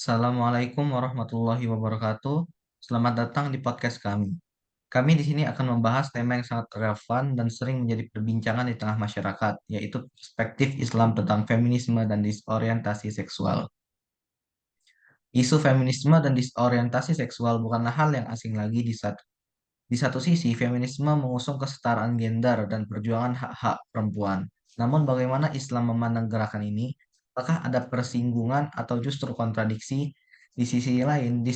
Assalamualaikum warahmatullahi wabarakatuh. Selamat datang di podcast kami. Kami di sini akan membahas tema yang sangat relevan dan sering menjadi perbincangan di tengah masyarakat, yaitu perspektif Islam tentang feminisme dan disorientasi seksual. Isu feminisme dan disorientasi seksual bukanlah hal yang asing lagi di satu sisi, feminisme mengusung kesetaraan gender dan perjuangan hak-hak perempuan. Namun bagaimana Islam memandang gerakan ini? Apakah ada persinggungan atau justru kontradiksi? Di sisi lain,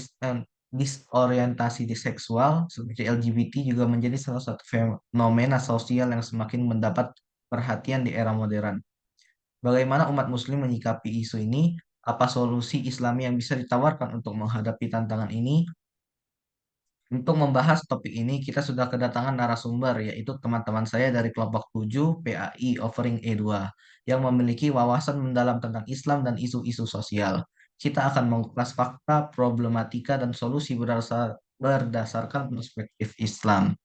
disorientasi di seksual seperti LGBT juga menjadi salah satu fenomena sosial yang semakin mendapat perhatian di era modern. Bagaimana umat muslim menyikapi isu ini? Apa solusi Islami yang bisa ditawarkan untuk menghadapi tantangan ini? Untuk membahas topik ini, kita sudah kedatangan narasumber, yaitu teman-teman saya dari kelompok 7 PAI Offering E2, yang memiliki wawasan mendalam tentang Islam dan isu-isu sosial. Kita akan mengulas fakta, problematika, dan solusi berdasarkan perspektif Islam.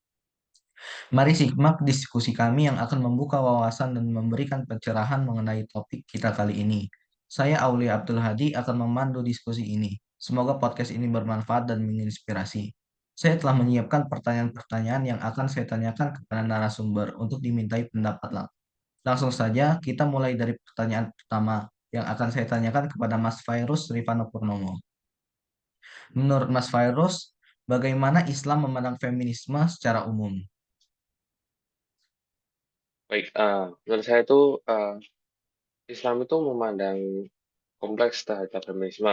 Mari simak diskusi kami yang akan membuka wawasan dan memberikan pencerahan mengenai topik kita kali ini. Saya Aulia Abdul Hadi akan memandu diskusi ini. Semoga podcast ini bermanfaat dan menginspirasi. Saya telah menyiapkan pertanyaan-pertanyaan yang akan saya tanyakan kepada narasumber untuk dimintai pendapat langsung saja, kita mulai dari pertanyaan pertama yang akan saya tanyakan kepada Mas Fairuz Rifano Purnomo. Menurut Mas Fairuz, bagaimana Islam memandang feminisme secara umum? Baik, menurut saya itu Islam itu memandang kompleks terhadap feminisme.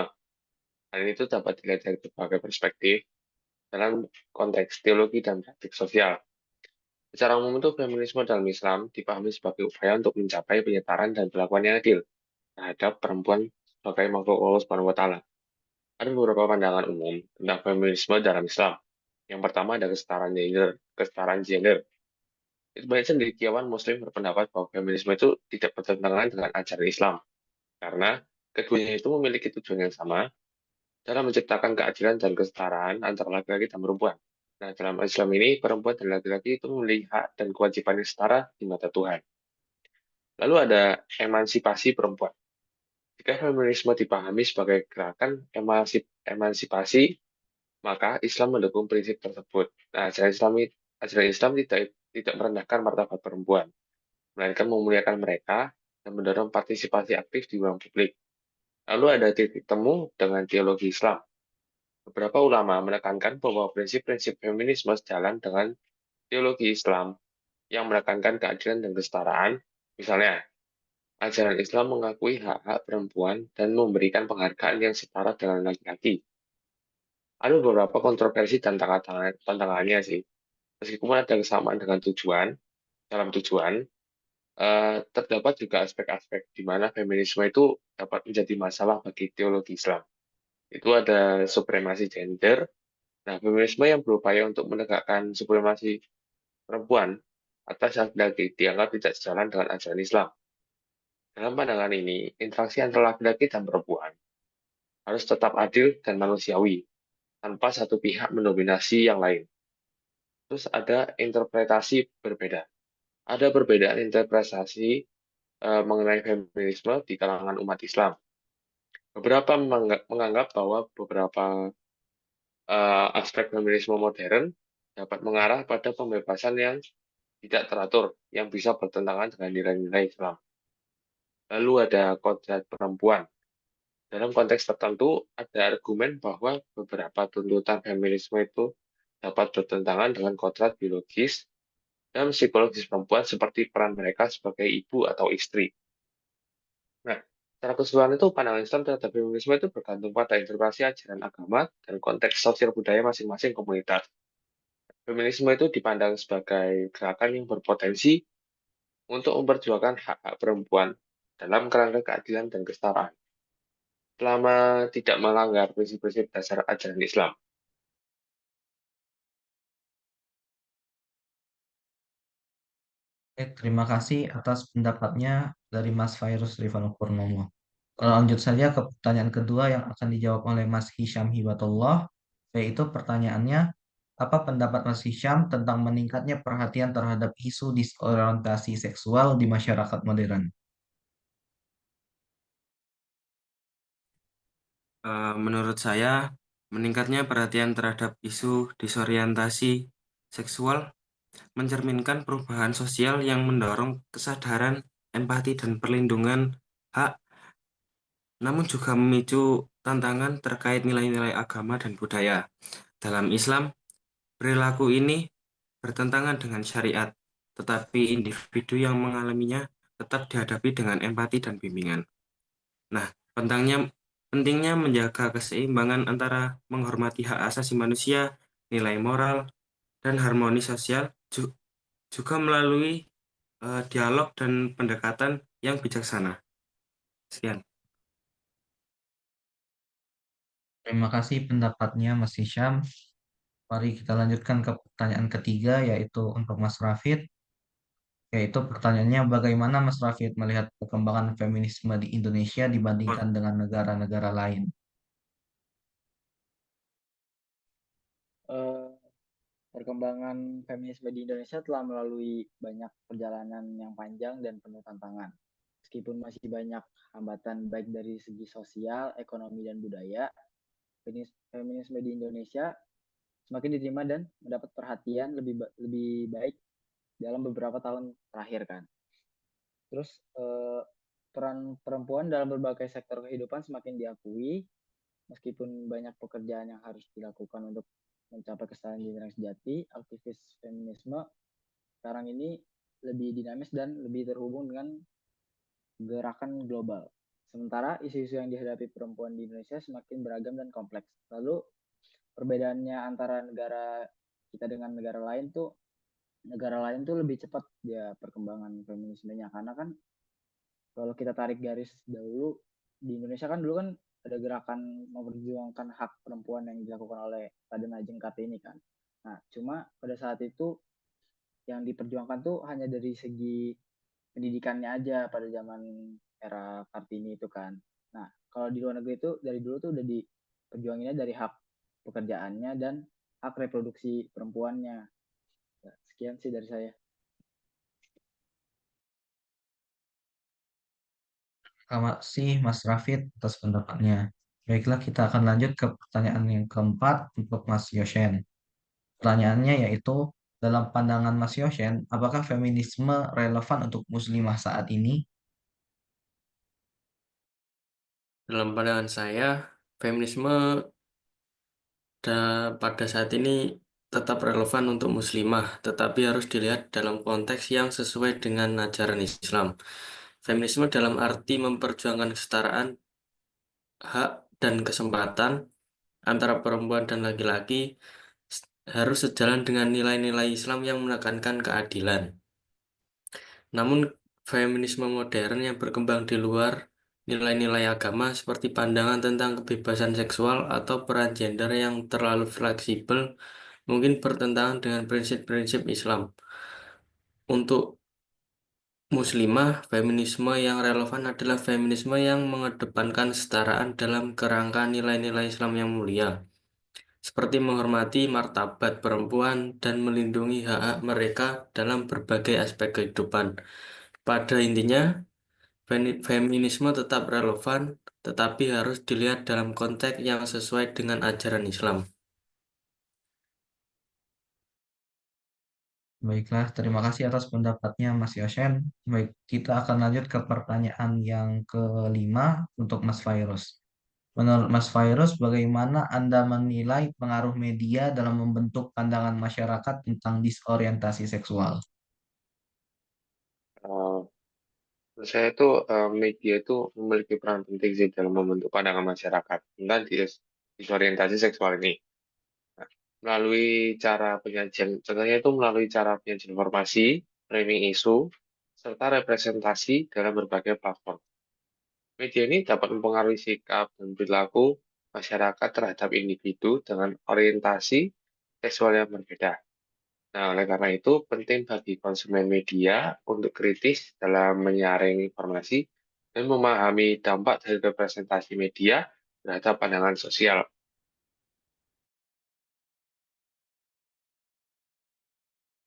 Hal ini itu dapat dilihat dari berbagai perspektif dalam konteks teologi dan praktik sosial. Secara umum itu feminisme dalam Islam dipahami sebagai upaya untuk mencapai penyetaraan dan perlakuan yang adil terhadap perempuan sebagai makhluk Allah Subhanahu wa Ta'ala. Ada beberapa pandangan umum tentang feminisme dalam Islam. Yang pertama ada kesetaraan gender. Kesetaraan gender. Itu banyak cendekiawan Muslim berpendapat bahwa feminisme itu tidak bertentangan dengan ajaran Islam karena keduanya itu memiliki tujuan yang sama dalam menciptakan keadilan dan kesetaraan antara laki-laki dan perempuan. Nah, dalam Islam ini, perempuan dan laki-laki itu memiliki hak dan kewajiban yang setara di mata Tuhan. Lalu ada emansipasi perempuan. Jika feminisme dipahami sebagai gerakan emansipasi, maka Islam mendukung prinsip tersebut. Nah, ajaran Islam tidak merendahkan martabat perempuan, melainkan memuliakan mereka dan mendorong partisipasi aktif di ruang publik. Lalu ada titik temu dengan teologi Islam. Beberapa ulama menekankan bahwa prinsip-prinsip feminisme sejalan dengan teologi Islam yang menekankan keadilan dan kesetaraan. Misalnya, ajaran Islam mengakui hak-hak perempuan dan memberikan penghargaan yang setara dengan laki-laki. Ada beberapa kontroversi dan tantangannya sih. Meskipun ada kesamaan dengan dalam tujuan, terdapat juga aspek-aspek di mana feminisme itu dapat menjadi masalah bagi teologi Islam. Itu ada supremasi gender. Nah, feminisme yang berupaya untuk menegakkan supremasi perempuan atas laki-laki dianggap tidak sejalan dengan ajaran Islam. Dalam pandangan ini, interaksi antara laki-laki dan perempuan harus tetap adil dan manusiawi, tanpa satu pihak mendominasi yang lain. Terus ada interpretasi berbeda. Ada perbedaan interpretasi mengenai feminisme di kalangan umat Islam. Beberapa menganggap bahwa beberapa aspek feminisme modern dapat mengarah pada pembebasan yang tidak teratur, yang bisa bertentangan dengan nilai-nilai Islam. Lalu ada kodrat perempuan. Dalam konteks tertentu, ada argumen bahwa beberapa tuntutan feminisme itu dapat bertentangan dengan kodrat biologis dan psikologis perempuan seperti peran mereka sebagai ibu atau istri. Nah, secara keseluruhan itu pandangan Islam terhadap feminisme itu bergantung pada interpretasi ajaran agama dan konteks sosial budaya masing-masing komunitas. Feminisme itu dipandang sebagai gerakan yang berpotensi untuk memperjuangkan hak-hak perempuan dalam kerangka keadilan dan kesetaraan, selama tidak melanggar prinsip-prinsip dasar ajaran Islam. Terima kasih atas pendapatnya dari Mas Fairuz Rifano Purnomo. Lanjut saja ke pertanyaan kedua yang akan dijawab oleh Mas Hisham Hibatullah, yaitu pertanyaannya, apa pendapat Mas Hisham tentang meningkatnya perhatian terhadap isu disorientasi seksual di masyarakat modern? Menurut saya, meningkatnya perhatian terhadap isu disorientasi seksual mencerminkan perubahan sosial yang mendorong kesadaran, empati, dan perlindungan hak, namun juga memicu tantangan terkait nilai-nilai agama dan budaya. Dalam Islam, perilaku ini bertentangan dengan syariat, tetapi individu yang mengalaminya tetap dihadapi dengan empati dan bimbingan. Nah, pentingnya pentingnya menjaga keseimbangan antara menghormati hak asasi manusia, nilai moral, dan harmoni sosial juga melalui dialog dan pendekatan yang bijaksana. Sekian. Terima kasih pendapatnya Mas Hisham. Mari kita lanjutkan ke pertanyaan ketiga, yaitu untuk Mas Rafid. Yaitu pertanyaannya, bagaimana Mas Rafid melihat perkembangan feminisme di Indonesia dibandingkan dengan negara-negara lain? Eh, Perkembangan feminisme di Indonesia telah melalui banyak perjalanan yang panjang dan penuh tantangan. Meskipun masih banyak hambatan baik dari segi sosial, ekonomi, dan budaya, feminisme di Indonesia semakin diterima dan mendapat perhatian lebih baik dalam beberapa tahun terakhir kan. Terus peran perempuan dalam berbagai sektor kehidupan semakin diakui, meskipun banyak pekerjaan yang harus dilakukan untuk mencapai kesetaraan gender yang sejati, aktivis feminisme sekarang ini lebih dinamis dan lebih terhubung dengan gerakan global. Sementara isu-isu yang dihadapi perempuan di Indonesia semakin beragam dan kompleks. Lalu perbedaannya antara negara kita dengan negara lain tuh lebih cepat dia perkembangan feminismenya, karena kan kalau kita tarik garis dahulu di Indonesia kan dulu kan ada gerakan memperjuangkan hak perempuan yang dilakukan oleh Raden Ajeng Kartini kan. Nah, cuma pada saat itu yang diperjuangkan tuh hanya dari segi pendidikannya aja pada zaman era Kartini itu kan. Nah, kalau di luar negeri itu dari dulu tuh udah diperjuanginnya dari hak pekerjaannya dan hak reproduksi perempuannya. Ya, sekian sih dari saya. Terima kasih Mas Rafid atas pendapatnya. Baiklah, kita akan lanjut ke pertanyaan yang keempat untuk Mas Yoshen. Pertanyaannya yaitu, dalam pandangan Mas Yoshen, apakah feminisme relevan untuk muslimah saat ini? Dalam pandangan saya, feminisme pada saat ini tetap relevan untuk muslimah, tetapi harus dilihat dalam konteks yang sesuai dengan ajaran Islam. Feminisme dalam arti memperjuangkan kesetaraan, hak, dan kesempatan antara perempuan dan laki-laki harus sejalan dengan nilai-nilai Islam yang menekankan keadilan. Namun, feminisme modern yang berkembang di luar nilai-nilai agama seperti pandangan tentang kebebasan seksual atau peran gender yang terlalu fleksibel mungkin bertentangan dengan prinsip-prinsip Islam. Untuk muslimah, feminisme yang relevan adalah feminisme yang mengedepankan kesetaraan dalam kerangka nilai-nilai Islam yang mulia, seperti menghormati martabat perempuan dan melindungi hak-hak mereka dalam berbagai aspek kehidupan. Pada intinya, feminisme tetap relevan, tetapi harus dilihat dalam konteks yang sesuai dengan ajaran Islam. Baiklah, terima kasih atas pendapatnya Mas Yoshen. Baik, kita akan lanjut ke pertanyaan yang kelima untuk Mas Fairuz. Menurut Mas Fairuz, bagaimana Anda menilai pengaruh media dalam membentuk pandangan masyarakat tentang disorientasi seksual? Uh, Menurut saya itu media itu memiliki peran penting sih dalam membentuk pandangan masyarakat tentang disorientasi seksual ini. Nah, melalui cara penyajian, contohnya itu melalui cara penyajian informasi, framing isu, serta representasi dalam berbagai platform. Media ini dapat mempengaruhi sikap dan perilaku masyarakat terhadap individu dengan orientasi seksual yang berbeda. Nah, oleh karena itu, penting bagi konsumen media untuk kritis dalam menyaring informasi dan memahami dampak dari representasi media terhadap pandangan sosial.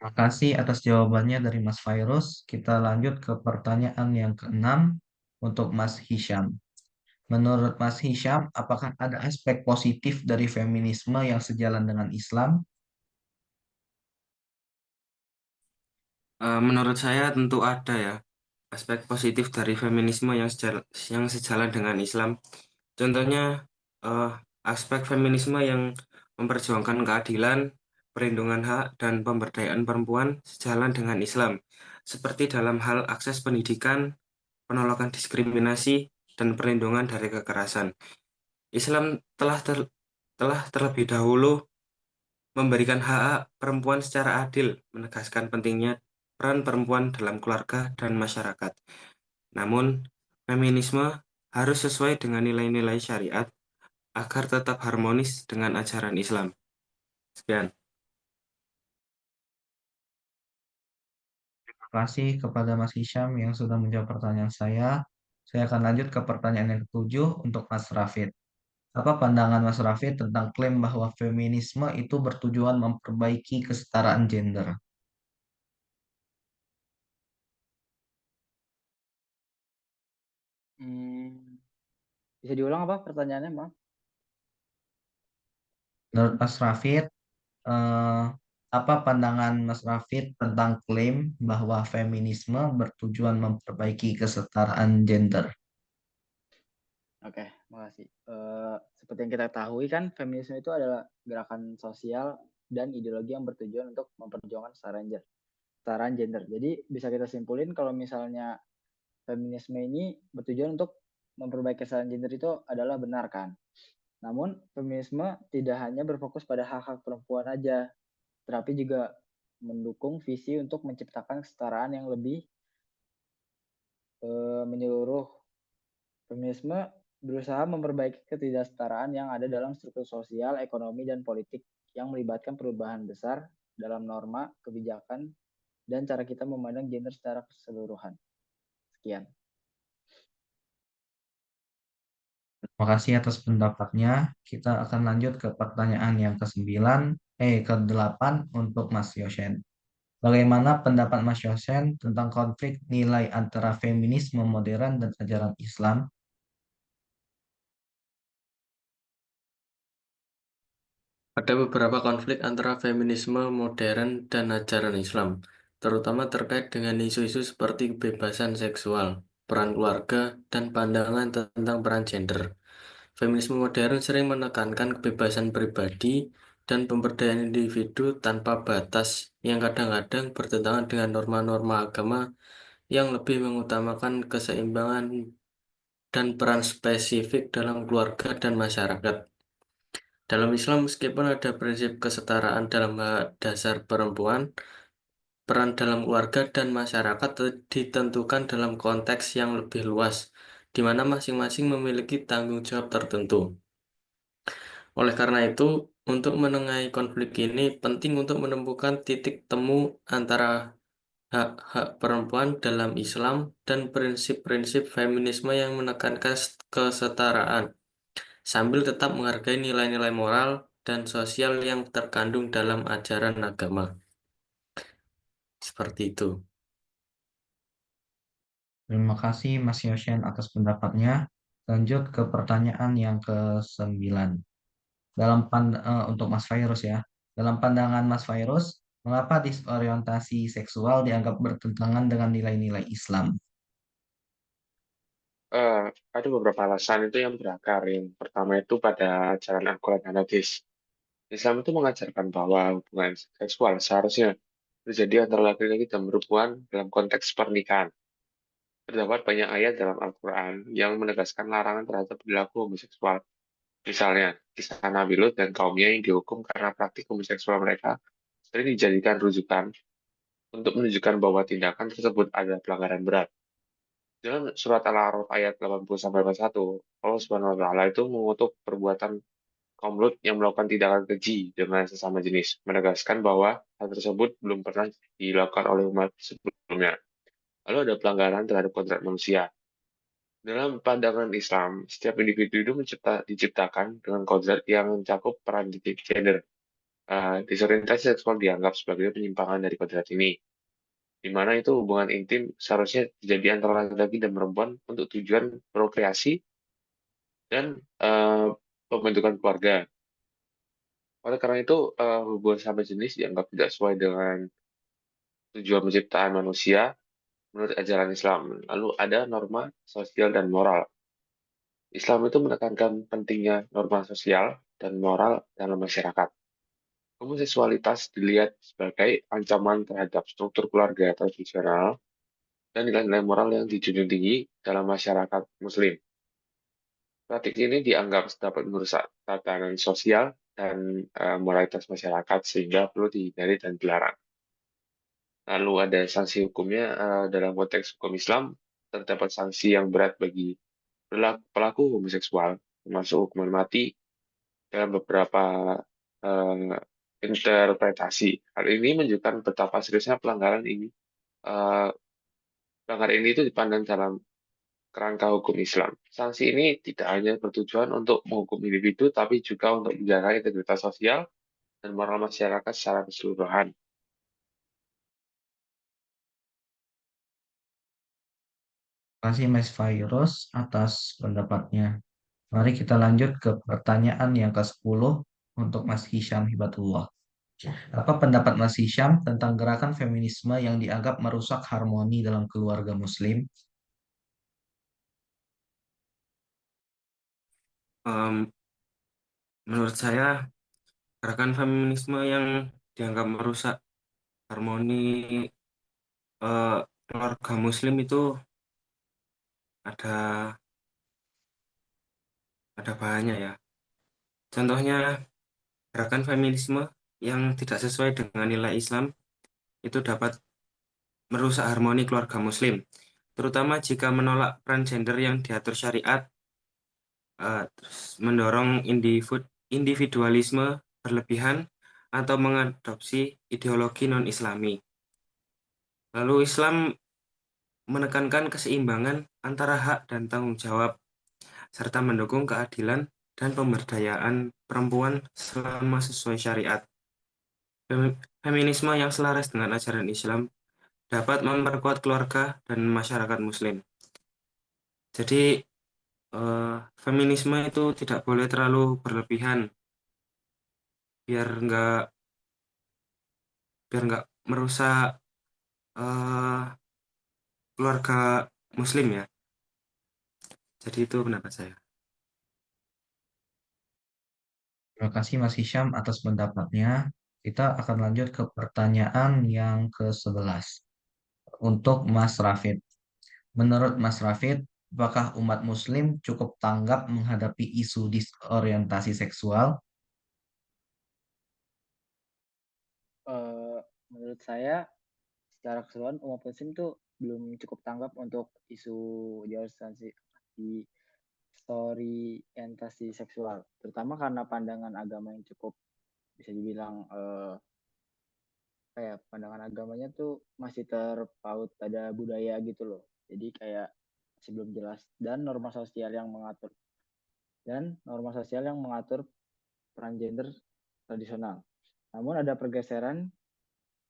Terima kasih atas jawabannya dari Mas Fairuz. Kita lanjut ke pertanyaan yang keenam untuk Mas Hisham. Menurut Mas Hisham, apakah ada aspek positif dari feminisme yang sejalan dengan Islam? Menurut saya tentu ada ya aspek positif dari feminisme yang sejalan dengan Islam. Contohnya eh, aspek feminisme yang memperjuangkan keadilan, perlindungan hak, dan pemberdayaan perempuan sejalan dengan Islam, seperti dalam hal akses pendidikan, penolakan diskriminasi, dan perlindungan dari kekerasan. Islam telah terlebih dahulu memberikan hak perempuan secara adil, menegaskan pentingnya peran perempuan dalam keluarga dan masyarakat. Namun, feminisme harus sesuai dengan nilai-nilai syariat agar tetap harmonis dengan ajaran Islam. Sekian. Terima kasih kepada Mas Hisham yang sudah menjawab pertanyaan saya. Saya akan lanjut ke pertanyaan yang ketujuh untuk Mas Rafid. Apa pandangan Mas Rafid tentang klaim bahwa feminisme itu bertujuan memperbaiki kesetaraan gender? Hmm, bisa diulang apa pertanyaannya, Maaf? Menurut Mas Rafid, eh, apa pandangan Mas Rafid tentang klaim bahwa feminisme bertujuan memperbaiki kesetaraan gender? Oke, makasih. Seperti yang kita ketahui kan, feminisme itu adalah gerakan sosial dan ideologi yang bertujuan untuk memperjuangkan kesetaraan gender. Jadi bisa kita simpulin kalau misalnya feminisme ini bertujuan untuk memperbaiki kesetaraan gender itu adalah benar kan. Namun feminisme tidak hanya berfokus pada hak-hak perempuan aja, tetapi juga mendukung visi untuk menciptakan kesetaraan yang lebih menyeluruh. Feminisme berusaha memperbaiki ketidaksetaraan yang ada dalam struktur sosial, ekonomi, dan politik yang melibatkan perubahan besar dalam norma, kebijakan, dan cara kita memandang gender secara keseluruhan. Sekian. Terima kasih atas pendapatnya. Kita akan lanjut ke pertanyaan yang ke-8 untuk Mas Yosen. Bagaimana pendapat Mas Yosen tentang konflik nilai antara feminisme modern dan ajaran Islam? Ada beberapa konflik antara feminisme modern dan ajaran Islam, terutama terkait dengan isu-isu seperti kebebasan seksual, peran keluarga, dan pandangan tentang peran gender. Feminisme modern sering menekankan kebebasan pribadi dan pemberdayaan individu tanpa batas yang kadang-kadang bertentangan dengan norma-norma agama yang lebih mengutamakan keseimbangan dan peran spesifik dalam keluarga dan masyarakat. Dalam Islam, meskipun ada prinsip kesetaraan dalam hak dasar perempuan, peran dalam keluarga dan masyarakat ditentukan dalam konteks yang lebih luas, di mana masing-masing memiliki tanggung jawab tertentu. Oleh karena itu, untuk menengahi konflik ini penting untuk menemukan titik temu antara hak-hak perempuan dalam Islam dan prinsip-prinsip feminisme yang menekankan kesetaraan, sambil tetap menghargai nilai-nilai moral dan sosial yang terkandung dalam ajaran agama. Seperti itu. Terima kasih Mas Yosen atas pendapatnya. Lanjut ke pertanyaan yang ke-9. Untuk Mas Virus ya. Dalam pandangan Mas Virus, mengapa disorientasi seksual dianggap bertentangan dengan nilai-nilai Islam? Ada beberapa alasan itu yang berakar. Yang pertama itu pada ajaran Al-Quran dan Hadis. Islam itu mengajarkan bahwa hubungan seksual seharusnya terjadi antara laki-laki dan perempuan dalam konteks pernikahan. Terdapat banyak ayat dalam Al-Quran yang menegaskan larangan terhadap perilaku homoseksual. Misalnya, kisah Nabi Lut dan kaumnya yang dihukum karena praktik homoseksual mereka sering dijadikan rujukan untuk menunjukkan bahwa tindakan tersebut adalah pelanggaran berat. Dalam surat Al-A'raf ayat 80-81, Allah Subhanahu wa taala itu mengutuk perbuatan kaum Lut yang melakukan tindakan keji dengan sesama jenis, menegaskan bahwa hal tersebut belum pernah dilakukan oleh umat sebelumnya. Lalu ada pelanggaran terhadap kodrat manusia. Dalam pandangan Islam, setiap individu itu diciptakan dengan kodrat yang mencakup peran gender. Disorientasi seksual dianggap sebagai penyimpangan dari kodrat ini, di mana itu hubungan intim seharusnya terjadi antara laki-laki dan perempuan untuk tujuan prokreasi dan pembentukan keluarga. Oleh karena itu, hubungan sama jenis dianggap tidak sesuai dengan tujuan penciptaan manusia menurut ajaran Islam. Lalu ada norma sosial dan moral. Islam itu menekankan pentingnya norma sosial dan moral dalam masyarakat. Homoseksualitas dilihat sebagai ancaman terhadap struktur keluarga tradisional dan nilai-nilai moral yang dijunjung tinggi dalam masyarakat Muslim. Praktik ini dianggap dapat merusak tatanan sosial dan moralitas masyarakat sehingga perlu dihindari dan dilarang. Lalu ada sanksi hukumnya dalam konteks hukum Islam terdapat sanksi yang berat bagi pelaku homoseksual, termasuk hukuman mati dalam beberapa eh, interpretasi. Hal ini menunjukkan betapa seriusnya pelanggaran ini. Eh, pelanggaran ini itu dipandang dalam kerangka hukum Islam. Sanksi ini tidak hanya bertujuan untuk menghukum individu, tapi juga untuk menjaga integritas sosial dan moral masyarakat secara keseluruhan. Terima kasih Mas Virus atas pendapatnya. Mari kita lanjut ke pertanyaan yang ke-10 untuk Mas Hisham Hibatullah. Apa pendapat Mas Hisham tentang gerakan feminisme yang dianggap merusak harmoni dalam keluarga Muslim? Em, Menurut saya, gerakan feminisme yang dianggap merusak harmoni eh, keluarga Muslim itu ada banyak ya. Contohnya, gerakan feminisme yang tidak sesuai dengan nilai Islam itu dapat merusak harmoni keluarga Muslim, terutama jika menolak peran gender yang diatur syariat, terus mendorong individualisme berlebihan atau mengadopsi ideologi non-Islami. Lalu Islam menekankan keseimbangan antara hak dan tanggung jawab, serta mendukung keadilan dan pemberdayaan perempuan selama sesuai syariat. Feminisme yang selaras dengan ajaran Islam dapat memperkuat keluarga dan masyarakat Muslim. Jadi, eh, feminisme itu tidak boleh terlalu berlebihan, biar nggak merusak eh, keluarga Muslim ya. Jadi itu pendapat saya. Terima kasih Mas Hisham atas pendapatnya. Kita akan lanjut ke pertanyaan yang ke-11 untuk Mas Rafid. Menurut Mas Rafid, apakah umat Muslim cukup tanggap menghadapi isu disorientasi seksual? Eh, Menurut saya, secara keseluruhan umat muslim tuh belum cukup tanggap untuk isu di orientasi seksual, terutama karena pandangan agama yang cukup bisa dibilang kayak pandangan agamanya tuh masih terpaut pada budaya gitu loh. Jadi kayak masih belum jelas dan norma sosial yang mengatur peran gender tradisional. Namun ada pergeseran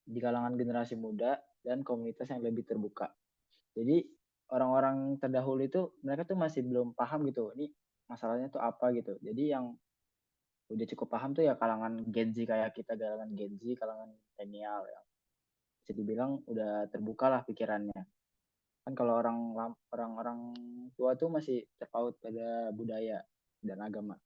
di kalangan generasi muda dan komunitas yang lebih terbuka. Jadi orang-orang terdahulu itu mereka tuh masih belum paham gitu. Ini masalahnya tuh apa gitu. Jadi yang udah cukup paham tuh ya kalangan Gen Z kayak kita, kalangan Gen Z, kalangan milenial ya. Bisa dibilang udah terbuka lah pikirannya. Kan kalau orang-orang tua tuh masih terpaut pada budaya dan agama.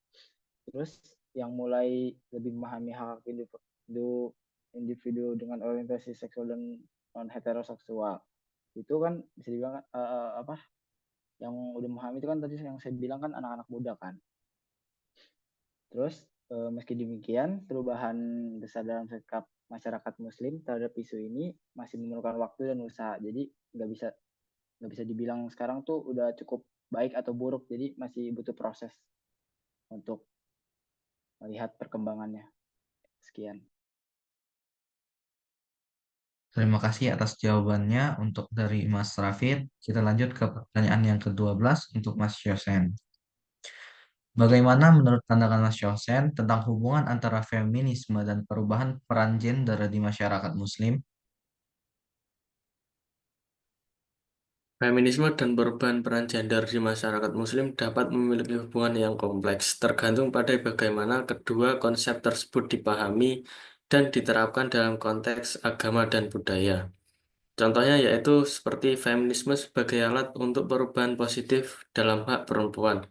Terus yang mulai lebih memahami hak individu, individu dengan orientasi seksual dan non heteroseksual itu kan bisa dibilang apa yang udah memahami itu kan tadi yang saya bilang kan anak-anak muda kan. Terus meski demikian perubahan besar dalam sikap masyarakat Muslim terhadap isu ini masih memerlukan waktu dan usaha. Jadi nggak bisa dibilang sekarang tuh udah cukup baik atau buruk. Jadi masih butuh proses untuk melihat perkembangannya. Sekian. Terima kasih atas jawabannya untuk dari Mas Rafid. Kita lanjut ke pertanyaan yang ke-12 untuk Mas Yosen. Bagaimana menurut pandangan Mas Yosen tentang hubungan antara feminisme dan perubahan peran gender di masyarakat Muslim? Feminisme dan perubahan peran gender di masyarakat Muslim dapat memiliki hubungan yang kompleks, tergantung pada bagaimana kedua konsep tersebut dipahami dan diterapkan dalam konteks agama dan budaya. Contohnya yaitu seperti feminisme sebagai alat untuk perubahan positif dalam hak perempuan.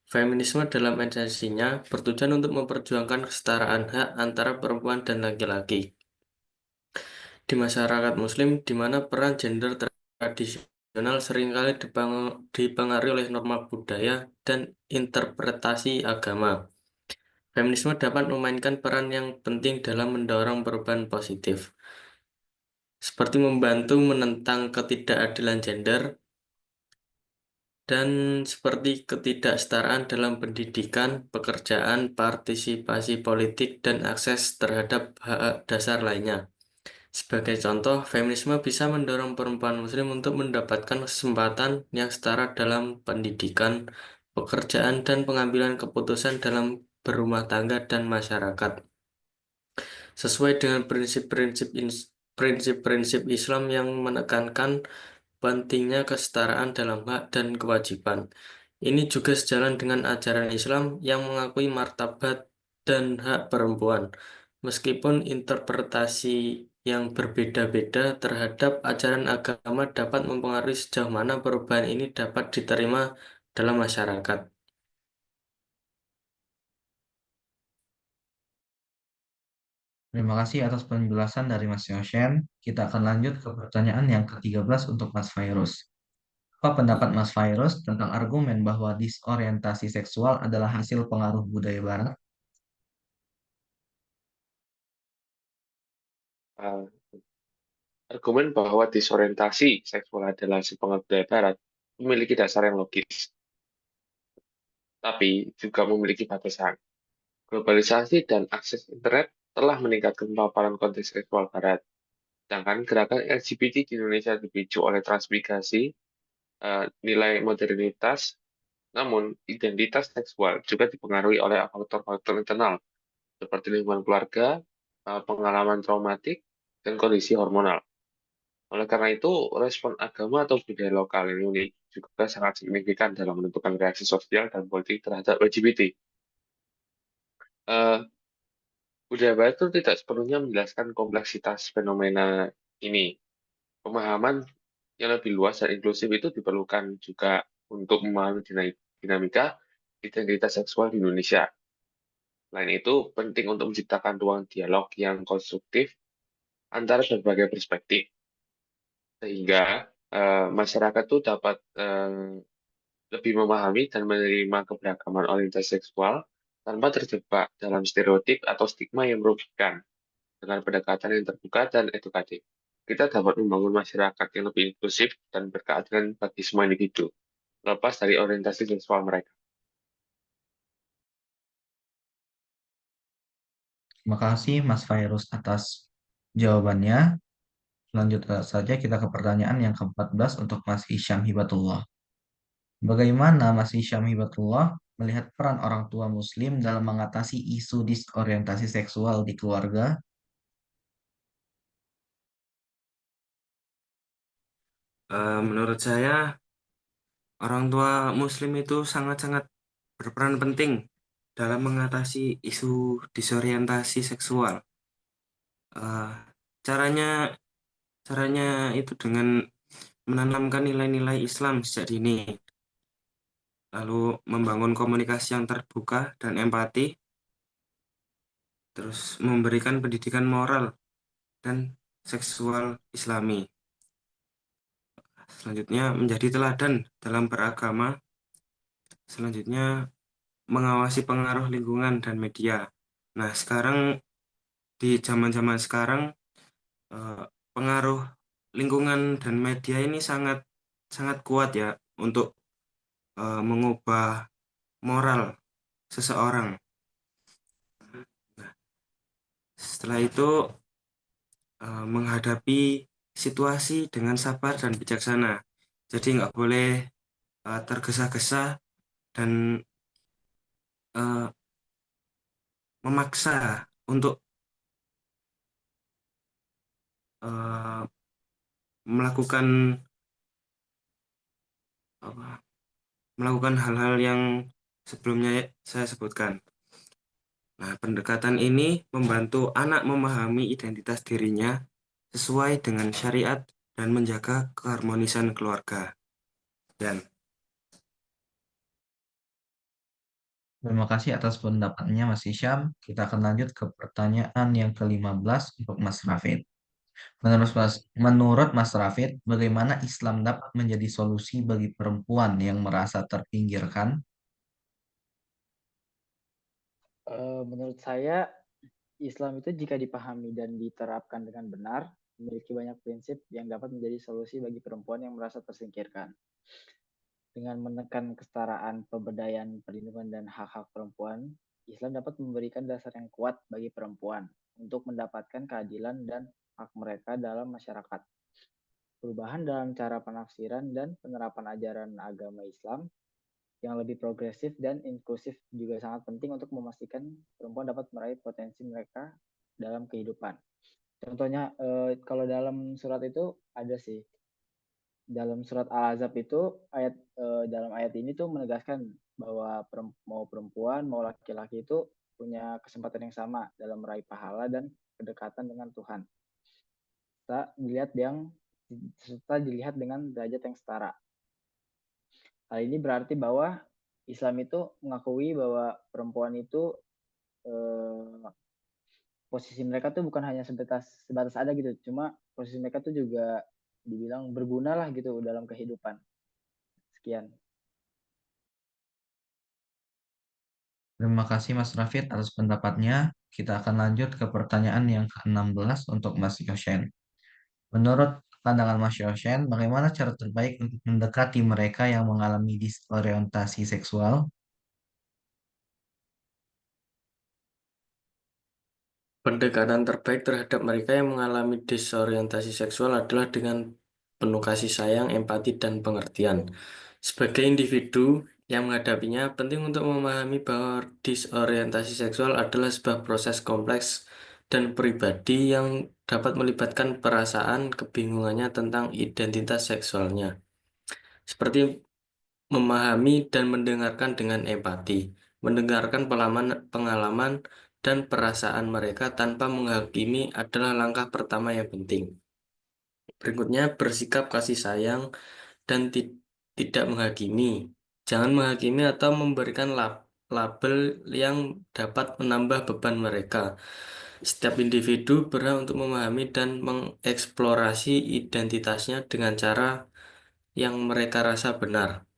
Feminisme dalam esensinya bertujuan untuk memperjuangkan kesetaraan hak antara perempuan dan laki-laki. Di masyarakat Muslim, di mana peran gender tradisional seringkali dipengaruhi oleh norma budaya dan interpretasi agama. Feminisme dapat memainkan peran yang penting dalam mendorong perubahan positif, seperti membantu menentang ketidakadilan gender dan seperti ketidaksetaraan dalam pendidikan, pekerjaan, partisipasi politik, dan akses terhadap hak dasar lainnya. Sebagai contoh, feminisme bisa mendorong perempuan Muslim untuk mendapatkan kesempatan yang setara dalam pendidikan, pekerjaan, dan pengambilan keputusan dalam berumah tangga dan masyarakat. Sesuai dengan prinsip-prinsip Islam yang menekankan pentingnya kesetaraan dalam hak dan kewajiban. Ini juga sejalan dengan ajaran Islam yang mengakui martabat dan hak perempuan, meskipun interpretasi yang berbeda-beda terhadap ajaran agama dapat mempengaruhi sejauh mana perubahan ini dapat diterima dalam masyarakat. Terima kasih atas penjelasan dari Mas Yoshen. Kita akan lanjut ke pertanyaan yang ke-13 untuk Mas Fairuz. Apa pendapat Mas Fairuz tentang argumen bahwa disorientasi seksual adalah hasil pengaruh budaya Barat? Uh, Argumen bahwa disorientasi seksual adalah sepengaruh budaya Barat memiliki dasar yang logis, tapi juga memiliki batasan. Globalisasi dan akses internet telah meningkatkan paparan konten seksual Barat. Sedangkan gerakan LGBT di Indonesia dipicu oleh transmigrasi, nilai modernitas, namun identitas seksual juga dipengaruhi oleh faktor-faktor internal seperti lingkungan keluarga, pengalaman traumatik, dan kondisi hormonal. Oleh karena itu, respon agama atau budaya lokal yang unik juga sangat signifikan dalam menentukan reaksi sosial dan politik terhadap LGBT. Eh, Budaya barat itu tidak sepenuhnya menjelaskan kompleksitas fenomena ini. Pemahaman yang lebih luas dan inklusif itu diperlukan juga untuk memahami dinamika identitas seksual di Indonesia. Selain itu, penting untuk menciptakan ruang dialog yang konstruktif antara berbagai perspektif, sehingga masyarakat itu dapat lebih memahami dan menerima keberagaman orientasi seksual tanpa terjebak dalam stereotip atau stigma yang merugikan. Dengan pendekatan yang terbuka dan edukatif, kita dapat membangun masyarakat yang lebih inklusif dan berkeadilan bagi semua individu, lepas dari orientasi seksual mereka. Terima kasih Mas Fairuz atas jawabannya. Selanjutnya saja kita ke pertanyaan yang ke-14 untuk Mas Hisham Hibatullah. Bagaimana Mas Hisham Hibatullah melihat peran orang tua Muslim dalam mengatasi isu disorientasi seksual di keluarga? Menurut saya, orang tua Muslim itu sangat-sangat berperan penting dalam mengatasi isu disorientasi seksual. Eh, caranya, caranya itu dengan menanamkan nilai-nilai Islam sejak dini, lalu membangun komunikasi yang terbuka dan empati, terus memberikan pendidikan moral dan seksual Islami. Selanjutnya menjadi teladan dalam beragama. Selanjutnya mengawasi pengaruh lingkungan dan media. Nah, sekarang di zaman-zaman sekarang eh, pengaruh lingkungan dan media ini sangat sangat kuat ya untuk mengubah moral seseorang. Nah, setelah itu menghadapi situasi dengan sabar dan bijaksana. Jadi nggak boleh tergesa-gesa dan eh, memaksa untuk eh, melakukan melakukan hal-hal yang sebelumnya saya sebutkan. Nah, pendekatan ini membantu anak memahami identitas dirinya sesuai dengan syariat dan menjaga keharmonisan keluarga. Dan Terima kasih atas pendapatnya Mas Hisham. Kita akan lanjut ke pertanyaan yang ke-15 untuk Mas Rafid. Menurut Mas Rafid, bagaimana Islam dapat menjadi solusi bagi perempuan yang merasa terpinggirkan? Menurut saya, Islam itu jika dipahami dan diterapkan dengan benar, memiliki banyak prinsip yang dapat menjadi solusi bagi perempuan yang merasa tersingkirkan. Dengan menekan kesetaraan, pemberdayaan, perlindungan, dan hak-hak perempuan, Islam dapat memberikan dasar yang kuat bagi perempuan untuk mendapatkan keadilan dan hak mereka dalam masyarakat. Perubahan dalam cara penafsiran dan penerapan ajaran agama Islam yang lebih progresif dan inklusif juga sangat penting untuk memastikan perempuan dapat meraih potensi mereka dalam kehidupan. Contohnya, kalau dalam surat itu ada sih, dalam surat Al-Ahzab itu dalam ayat ini tuh menegaskan bahwa mau perempuan mau laki-laki itu punya kesempatan yang sama dalam meraih pahala dan kedekatan dengan Tuhan. Serta dilihat dengan derajat yang setara. Hal ini berarti bahwa Islam itu mengakui bahwa perempuan itu posisi mereka tuh bukan hanya sebatas ada gitu, cuma posisi mereka tuh juga dibilang berguna lah gitu dalam kehidupan. Sekian. Terima kasih Mas Rafid atas pendapatnya. Kita akan lanjut ke pertanyaan yang ke-16 untuk Mas Yoshen. Menurut pandangan Mas Yoshen, bagaimana cara terbaik untuk mendekati mereka yang mengalami disorientasi seksual? pendekatan terbaik terhadap mereka yang mengalami disorientasi seksual adalah dengan penuh kasih sayang, empati, dan pengertian. Sebagai individu yang menghadapinya, penting untuk memahami bahwa disorientasi seksual adalah sebuah proses kompleks dan pribadi yang dapat melibatkan perasaan kebingungannya tentang identitas seksualnya. Seperti memahami dan mendengarkan dengan empati, mendengarkan pengalaman dan perasaan mereka tanpa menghakimi adalah langkah pertama yang penting. Berikutnya, bersikap kasih sayang dan tidak menghakimi. Jangan menghakimi atau memberikan label yang dapat menambah beban mereka. Setiap individu berhak untuk memahami dan mengeksplorasi identitasnya dengan cara yang mereka rasa benar.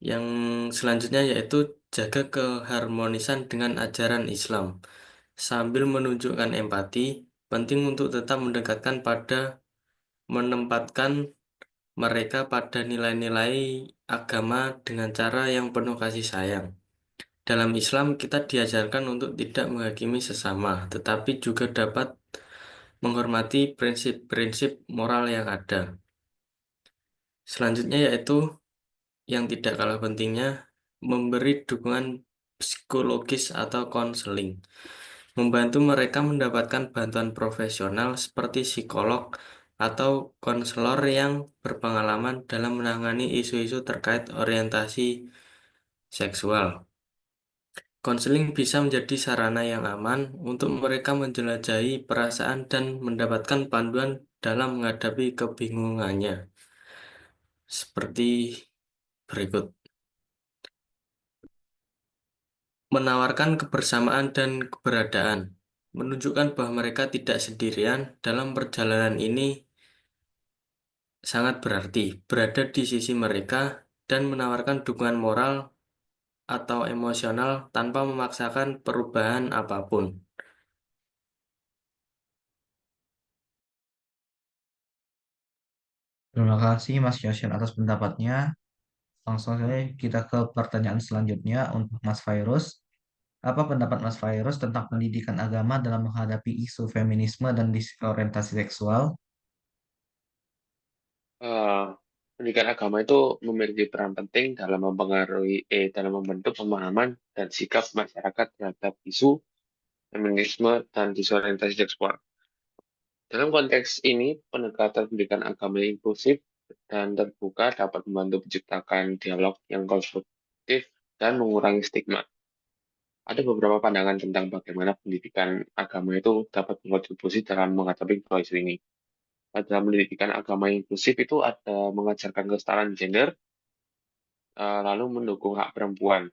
Yang selanjutnya yaitu jaga keharmonisan dengan ajaran Islam. Sambil menunjukkan empati, penting untuk tetap menempatkan mereka pada nilai-nilai agama dengan cara yang penuh kasih sayang. Dalam Islam, kita diajarkan untuk tidak menghakimi sesama, tetapi juga dapat menghormati prinsip-prinsip moral yang ada. Selanjutnya yaitu yang tidak kalah pentingnya, memberi dukungan psikologis atau konseling. Membantu mereka mendapatkan bantuan profesional seperti psikolog atau konselor yang berpengalaman dalam menangani isu-isu terkait orientasi seksual. Konseling bisa menjadi sarana yang aman untuk mereka menjelajahi perasaan dan mendapatkan panduan dalam menghadapi kebingungannya. Seperti berikut. Menawarkan kebersamaan dan keberadaan, menunjukkan bahwa mereka tidak sendirian dalam perjalanan ini sangat berarti berada di sisi mereka dan menawarkan dukungan moral atau emosional tanpa memaksakan perubahan apapun. Terima kasih Mas Yoshen atas pendapatnya. Langsung saja kita ke pertanyaan selanjutnya untuk Mas Fairuz. Apa pendapat Mas Fairuz tentang pendidikan agama dalam menghadapi isu feminisme dan disorientasi seksual? Eh, Pendidikan agama itu memiliki peran penting dalam dalam membentuk pemahaman dan sikap masyarakat terhadap isu feminisme dan disorientasi seksual. Dalam konteks ini, pendekatan pendidikan agama yang inklusif dan terbuka dapat membantu menciptakan dialog yang konstruktif dan mengurangi stigma. Ada beberapa pandangan tentang bagaimana pendidikan agama itu dapat berkontribusi dalam menghadapi dua isu ini. Dalam pendidikan agama inklusif itu ada mengajarkan kesetaraan gender, lalu mendukung hak perempuan.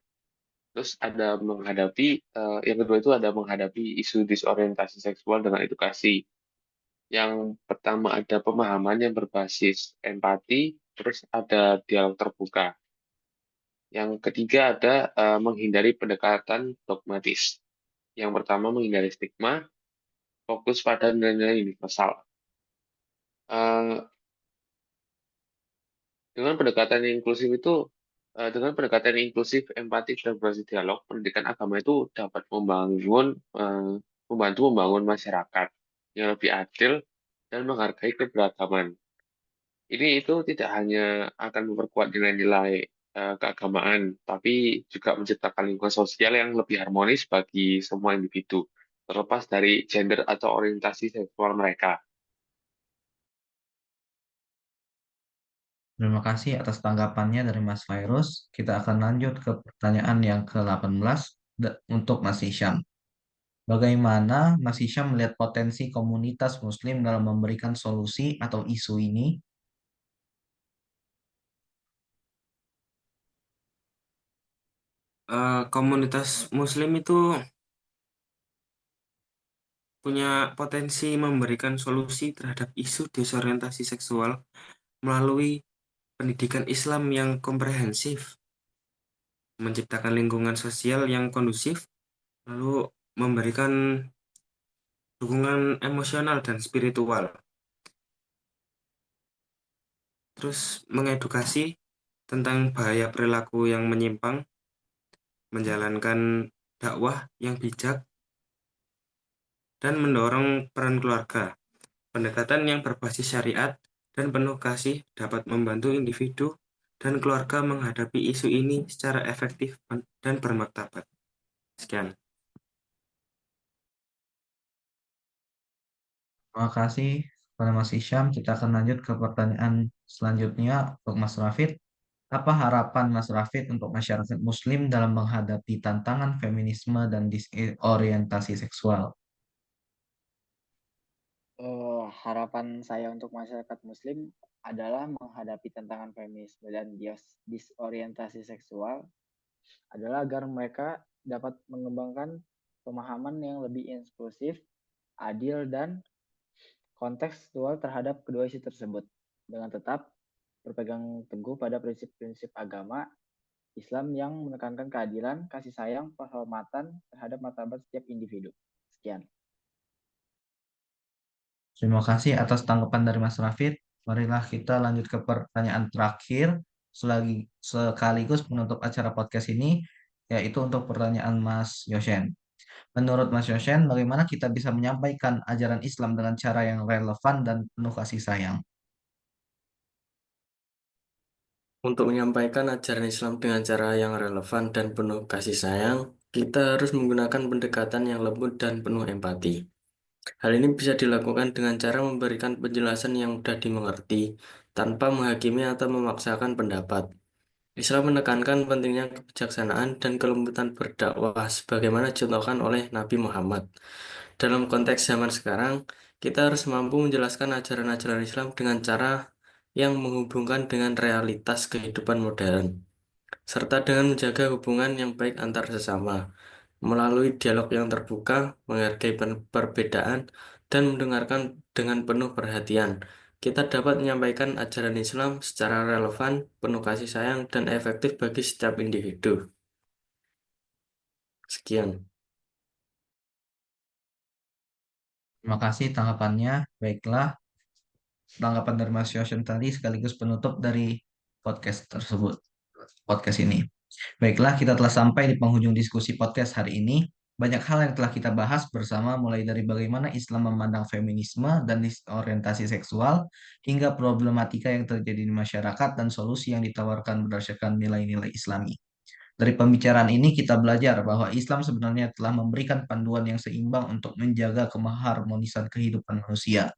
Terus ada menghadapi, yang kedua itu ada menghadapi isu disorientasi seksual dengan edukasi. Yang pertama ada pemahaman yang berbasis empati, terus ada dialog terbuka. Yang ketiga ada menghindari pendekatan dogmatis. Yang pertama menghindari stigma, fokus pada nilai-nilai universal. Eh, dengan pendekatan inklusif itu, dengan pendekatan inklusif, empati, dan berbasis dialog, pendidikan agama itu dapat membantu membangun masyarakat yang lebih adil dan menghargai keberagaman. Ini itu tidak hanya akan memperkuat nilai-nilai keagamaan, tapi juga menciptakan lingkungan sosial yang lebih harmonis bagi semua individu, terlepas dari gender atau orientasi seksual mereka. Terima kasih atas tanggapannya dari Mas Virus. Kita akan lanjut ke pertanyaan yang ke-18 untuk Mas Hisham. Bagaimana Mas Hisham melihat potensi komunitas Muslim dalam memberikan solusi atau isu ini? Komunitas Muslim itu punya potensi memberikan solusi terhadap isu disorientasi seksual melalui pendidikan Islam yang komprehensif, menciptakan lingkungan sosial yang kondusif, lalu memberikan dukungan emosional dan spiritual, terus mengedukasi tentang bahaya perilaku yang menyimpang, menjalankan dakwah yang bijak, dan mendorong peran keluarga. Pendekatan yang berbasis syariat dan penuh kasih dapat membantu individu dan keluarga menghadapi isu ini secara efektif dan bermartabat. Sekian. Terima kasih kepada Mas Hisham. Kita akan lanjut ke pertanyaan selanjutnya untuk Mas Rafid. Apa harapan Mas Rafid untuk masyarakat Muslim dalam menghadapi tantangan feminisme dan disorientasi seksual? Harapan saya untuk masyarakat Muslim adalah menghadapi tantangan feminisme dan disorientasi seksual adalah agar mereka dapat mengembangkan pemahaman yang lebih inklusif, adil, dan kontekstual terhadap kedua isu tersebut, dengan tetap berpegang teguh pada prinsip-prinsip agama Islam yang menekankan keadilan, kasih sayang, penghormatan terhadap martabat setiap individu. Sekian. Terima kasih atas tanggapan dari Mas Rafid. Marilah kita lanjut ke pertanyaan terakhir sekaligus menutup acara podcast ini, yaitu untuk pertanyaan Mas Yoshen. Menurut Mas Yoshen, bagaimana kita bisa menyampaikan ajaran Islam dengan cara yang relevan dan penuh kasih sayang? Untuk menyampaikan ajaran Islam dengan cara yang relevan dan penuh kasih sayang, kita harus menggunakan pendekatan yang lembut dan penuh empati. Hal ini bisa dilakukan dengan cara memberikan penjelasan yang mudah dimengerti, tanpa menghakimi atau memaksakan pendapat. Islam menekankan pentingnya kebijaksanaan dan kelembutan berdakwah sebagaimana dicontohkan oleh Nabi Muhammad. Dalam konteks zaman sekarang, kita harus mampu menjelaskan ajaran-ajaran Islam dengan cara yang menghubungkan dengan realitas kehidupan modern, serta dengan menjaga hubungan yang baik antar sesama. Melalui dialog yang terbuka, menghargai perbedaan, dan mendengarkan dengan penuh perhatian, kita dapat menyampaikan ajaran Islam secara relevan, penuh kasih sayang, dan efektif bagi setiap individu. Sekian. Terima kasih tanggapannya. Baiklah, tanggapan dari Mas Yoshen tadi sekaligus penutup dari podcast tersebut, podcast ini. Baiklah, kita telah sampai di penghujung diskusi podcast hari ini. Banyak hal yang telah kita bahas bersama, mulai dari bagaimana Islam memandang feminisme dan disorientasi seksual, hingga problematika yang terjadi di masyarakat dan solusi yang ditawarkan berdasarkan nilai-nilai Islami. Dari pembicaraan ini kita belajar bahwa Islam sebenarnya telah memberikan panduan yang seimbang untuk menjaga keharmonisan kehidupan manusia.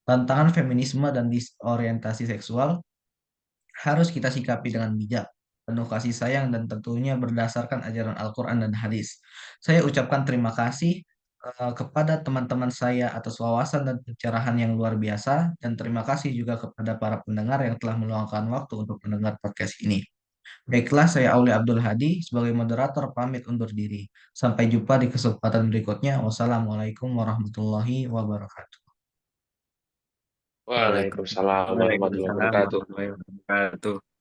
Tantangan feminisme dan disorientasi seksual harus kita sikapi dengan bijak, penuh kasih sayang, dan tentunya berdasarkan ajaran Al-Quran dan hadis. Saya ucapkan terima kasih kepada teman-teman saya atas wawasan dan pencerahan yang luar biasa, dan terima kasih juga kepada para pendengar yang telah meluangkan waktu untuk mendengar podcast ini. Baiklah, saya Auli Abdul Hadi sebagai moderator pamit undur diri. Sampai jumpa di kesempatan berikutnya. Wassalamualaikum warahmatullahi wabarakatuh. Waalaikumsalam warahmatullahi Waalaikumsalam wabarakatuh. warahmatullahi wabarakatuh.